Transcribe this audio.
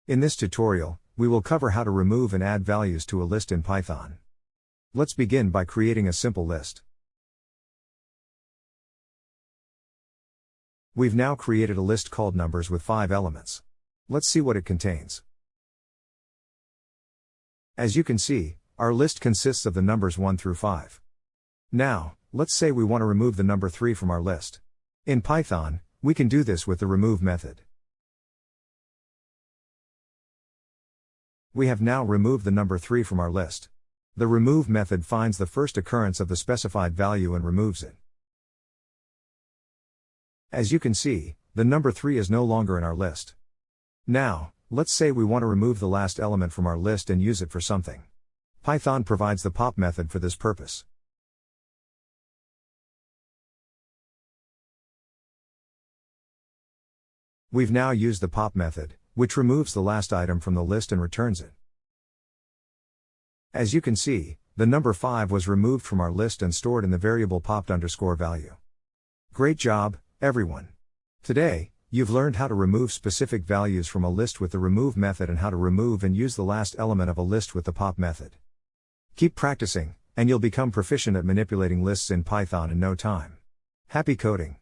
In this tutorial, we will cover how to remove and add values to a list in Python. Let's begin by creating a simple list. We've now created a list called numbers with 5 elements. Let's see what it contains. As you can see, our list consists of the numbers 1 through 5. Now, let's say we want to remove the number 3 from our list. In Python, we can do this with the remove method. We have now removed the number 3 from our list. The remove method finds the first occurrence of the specified value and removes it. As you can see, the number 3 is no longer in our list. Now, let's say we want to remove the last element from our list and use it for something. Python provides the pop method for this purpose. We've now used the pop method, which removes the last item from the list and returns it. As you can see, the number 5 was removed from our list and stored in the variable popped_value. Great job, everyone! Today, you've learned how to remove specific values from a list with the remove method and how to remove and use the last element of a list with the pop method. Keep practicing, and you'll become proficient at manipulating lists in Python in no time. Happy coding!